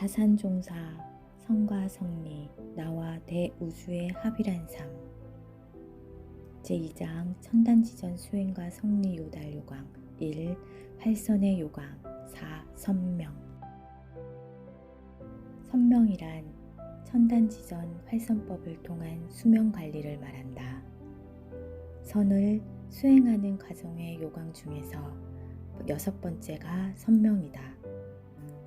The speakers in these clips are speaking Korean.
타산종사, 성과 성리, 나와 대우주의 합이란 삶. 제2장 천단지전 수행과 성리 요달 요강 1. 활선의 요강 4. 선명. 선명이란 천단지전 활선법을 통한 수명 관리를 말한다. 선을 수행하는 과정의 요강 중에서 6번째가 선명이다.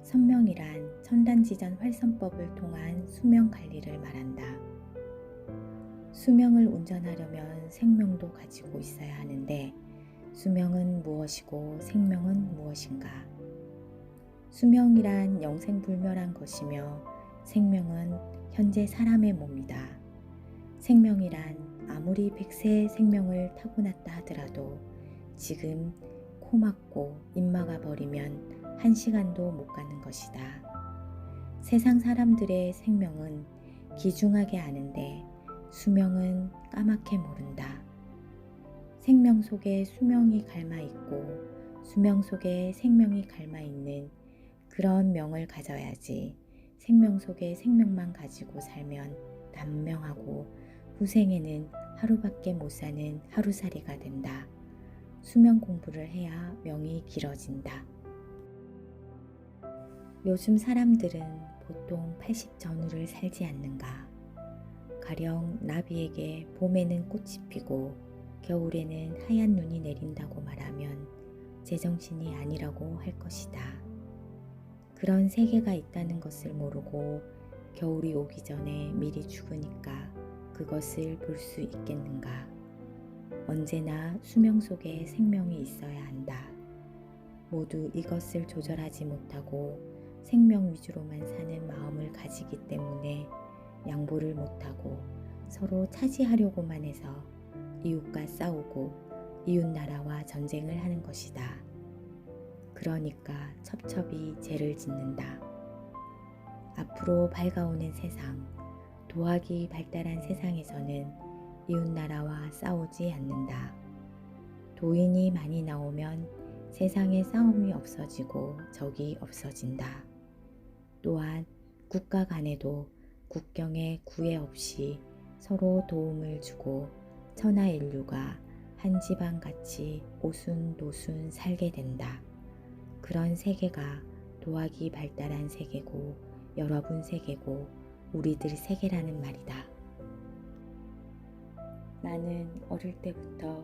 선명이란 천단지전 활선법을 통한 수명 관리를 말한다. 수명을 운전하려면 생명도 가지고 있어야 하는데 수명은 무엇이고 생명은 무엇인가? 수명이란 영생불멸한 것이며 생명은 현재 사람의 몸이다. 생명이란 아무리 100세의 생명을 타고났다 하더라도 지금 코 막고 입 막아 버리면 1시간도 못 가는 것이다. 세상 사람들의 생명은 기중하게 아는데 수명은 까맣게 모른다. 생명 속에 수명이 갈마 있고 수명 속에 생명이 갈마 있는 그런 명을 가져야지 생명 속에 생명만 가지고 살면 단명하고 후생에는 하루밖에 못 사는 하루살이가 된다. 수명 공부를 해야 명이 길어진다. 요즘 사람들은 보통 80 전후를 살지 않는가? 가령 나비에게 봄에는 꽃이 피고 겨울에는 하얀 눈이 내린다고 말하면 제정신이 아니라고 할 것이다. 그런 세계가 있다는 것을 모르고 겨울이 오기 전에 미리 죽으니까 그것을 볼 수 있겠는가? 언제나 수명 속에 생명이 있어야 한다. 모두 이것을 조절하지 못하고 생명 위주로만 사는 마음을 가지기 때문에 양보를 못하고 서로 차지하려고만 해서 이웃과 싸우고 이웃나라와 전쟁을 하는 것이다. 그러니까 첩첩이 죄를 짓는다. 앞으로 밝아오는 세상, 도학이 발달한 세상에서는 이웃나라와 싸우지 않는다. 도인이 많이 나오면 세상에 싸움이 없어지고 적이 없어진다. 또한 국가 간에도 국경에 구애 없이 서로 도움을 주고 천하인류가 한 집안같이 오순도순 살게 된다. 그런 세계가 도학이 발달한 세계고 여러분 세계고 우리들 세계라는 말이다. 나는 어릴 때부터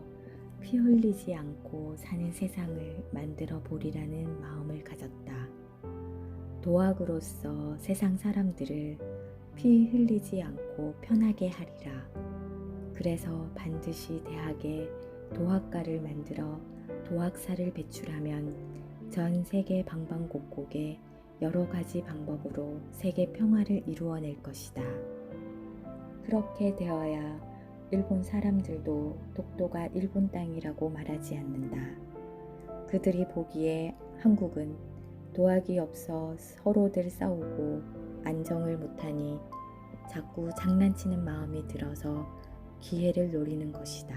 피 흘리지 않고 사는 세상을 만들어 보리라는 마음을 가졌다. 도학으로서 세상 사람들을 피 흘리지 않고 편하게 하리라. 그래서 반드시 대학에 도학과를 만들어 도학사를 배출하면 전 세계 방방곡곡에 여러 가지 방법으로 세계 평화를 이루어낼 것이다. 그렇게 되어야 일본 사람들도 독도가 일본 땅이라고 말하지 않는다. 그들이 보기에 한국은 도학이 없어 서로들 싸우고 안정을 못하니 자꾸 장난치는 마음이 들어서 기회를 노리는 것이다.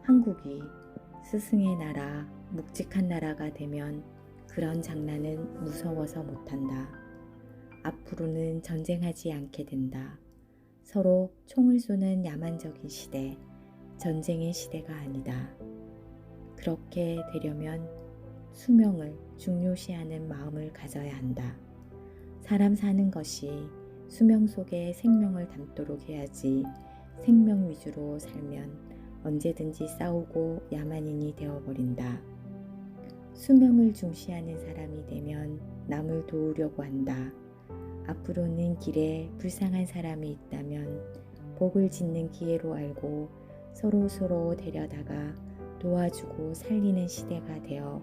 한국이 스승의 나라, 묵직한 나라가 되면 그런 장난은 무서워서 못한다. 앞으로는 전쟁하지 않게 된다. 서로 총을 쏘는 야만적인 시대, 전쟁의 시대가 아니다. 그렇게 되려면 수명을 중요시하는 마음을 가져야 한다. 사람 사는 것이 수명 속에 생명을 담도록 해야지 생명 위주로 살면 언제든지 싸우고 야만인이 되어버린다. 수명을 중시하는 사람이 되면 남을 도우려고 한다. 앞으로는 길에 불쌍한 사람이 있다면 복을 짓는 기회로 알고 서로 데려다가 도와주고 살리는 시대가 되어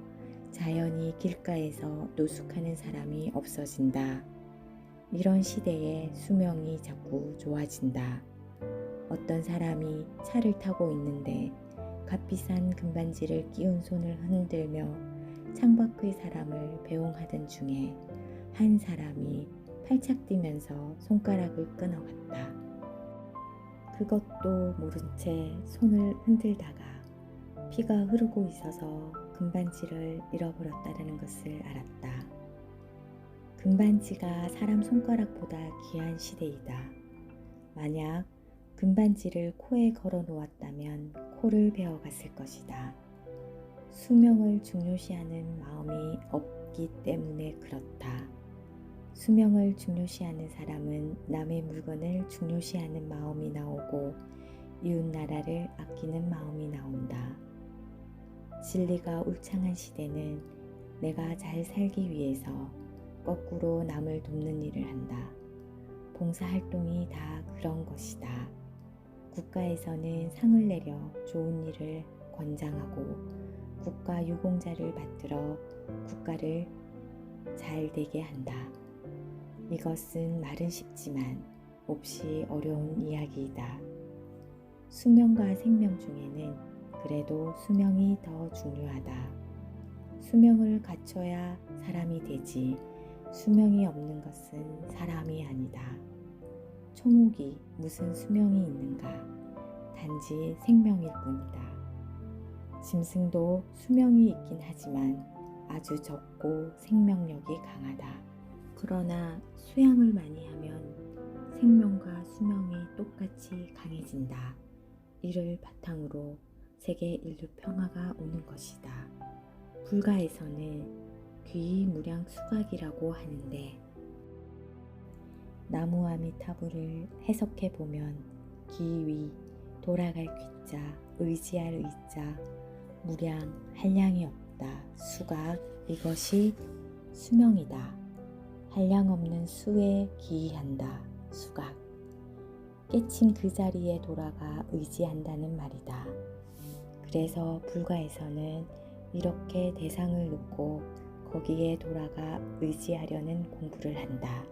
자연히 길가에서 노숙하는 사람이 없어진다. 이런 시대에 수명이 자꾸 좋아진다. 어떤 사람이 차를 타고 있는데 값비싼 금반지를 끼운 손을 흔들며 창밖의 사람을 배웅하던 중에 한 사람이 팔짝 뛰면서 손가락을 끊어갔다. 그것도 모른 채 손을 흔들다가 피가 흐르고 있어서 금반지를 잃어버렸다는 것을 알았다. 금반지가 사람 손가락보다 귀한 시대이다. 만약 금반지를 코에 걸어 놓았다면 코를 베어갔을 것이다. 수명을 중요시하는 마음이 없기 때문에 그렇다. 수명을 중요시하는 사람은 남의 물건을 중요시하는 마음이 나오고 이웃나라를 아끼는 마음이 나온다. 진리가 울창한 시대는 내가 잘 살기 위해서 거꾸로 남을 돕는 일을 한다. 봉사활동이 다 그런 것이다. 국가에서는 상을 내려 좋은 일을 권장하고 국가 유공자를 받들어 국가를 잘 되게 한다. 이것은 말은 쉽지만 몹시 어려운 이야기이다. 수명과 생명 중에는 그래도 수명이 더 중요하다. 수명을 갖춰야 사람이 되지 수명이 없는 것은 사람이 아니다. 초목이 무슨 수명이 있는가? 단지 생명일 뿐이다. 짐승도 수명이 있긴 하지만 아주 적고 생명력이 강하다. 그러나 수양을 많이 하면 생명과 수명이 똑같이 강해진다. 이를 바탕으로 세계 인류 평화가 오는 것이다. 불가에서는 귀무량 수각이라고 하는데 나무아미타불을 해석해 보면 기위, 돌아갈 귀자, 의지할 의자, 무량, 한량이 없다, 수각, 이것이 수명이다. 한량 없는 수에 기이한다, 수각. 깨친 그 자리에 돌아가 의지한다는 말이다. 그래서 불가에서는 이렇게 대상을 놓고 거기에 돌아가 의지하려는 공부를 한다.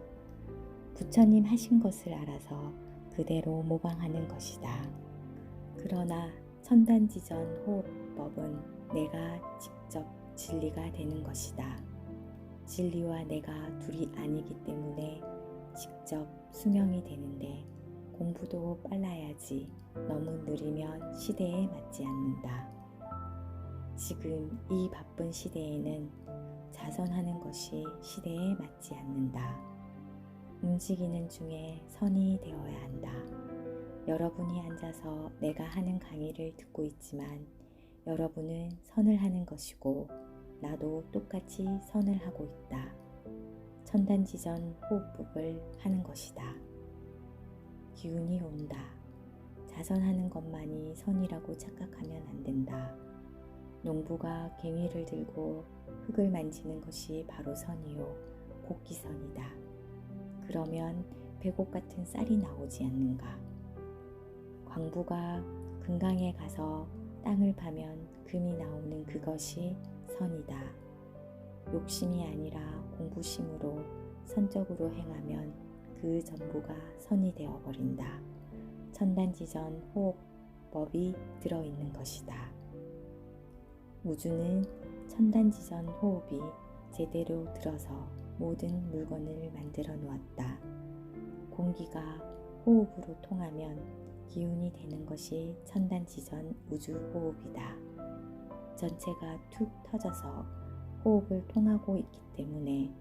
부처님 하신 것을 알아서 그대로 모방하는 것이다. 그러나 천단지전 호흡법은 내가 직접 진리가 되는 것이다. 진리와 내가 둘이 아니기 때문에 직접 수명이 되는데 공부도 빨라야지 너무 느리면 시대에 맞지 않는다. 지금 이 바쁜 시대에는 자선하는 것이 시대에 맞지 않는다. 움직이는 중에 선이 되어야 한다. 여러분이 앉아서 내가 하는 강의를 듣고 있지만 여러분은 선을 하는 것이고 나도 똑같이 선을 하고 있다. 천단지전 호흡법을 하는 것이다. 기운이 온다. 자선하는 것만이 선이라고 착각하면 안 된다. 농부가 갱이를 들고 흙을 만지는 것이 바로 선이요, 곡기선이다. 그러면 배곡 같은 쌀이 나오지 않는가? 광부가 금강에 가서 땅을 파면 금이 나오는 그것이 선이다. 욕심이 아니라 공부심으로 선적으로 행하면 그 전부가 선이 되어버린다. 천단지전 호흡법이 들어있는 것이다. 우주는 천단지전 호흡이 제대로 들어서 모든 물건을 만들어 놓았다. 공기가 호흡으로 통하면 기운이 되는 것이 천단지전 우주호흡이다. 전체가 툭 터져서 호흡을 통하고 있기 때문에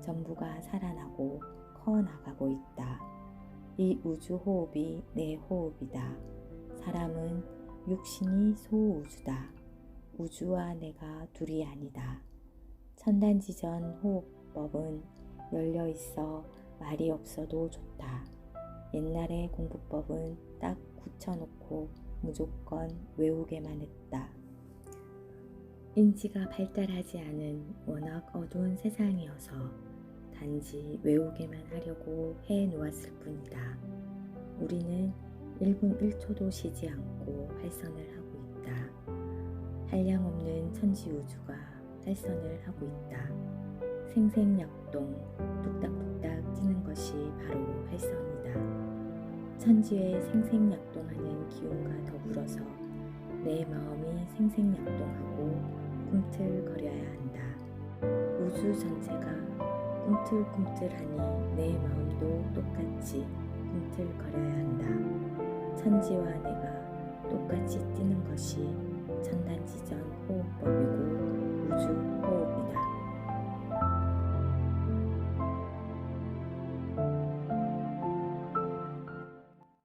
전부가 살아나고 커나가고 있다. 이 우주호흡이 내 호흡이다. 사람은 육신이 소우주다. 우주와 내가 둘이 아니다. 천단지전 호흡법은 열려있어 말이 없어도 좋다. 옛날에 공부법은 딱 굳혀놓고 무조건 외우게만 했다. 인지가 발달하지 않은 워낙 어두운 세상이어서 단지 외우게만 하려고 해놓았을 뿐이다. 우리는 1분 1초도 쉬지 않고 활선을 하고 있다. 한량없는 천지우주가 활선을 하고 있다. 생생약동, 뚝딱뚝딱 뛰는 것이 바로 활선이다. 천지에 생생약동하는 기운과 더불어서 내 마음이 생생약동하고 꿈틀거려야 한다. 우주 전체가 꿈틀꿈틀하니 내 마음도 똑같이 꿈틀거려야 한다. 천지와 내가 똑같이 뛰는 것이 천단지전 호흡법이고 우주 호흡이다.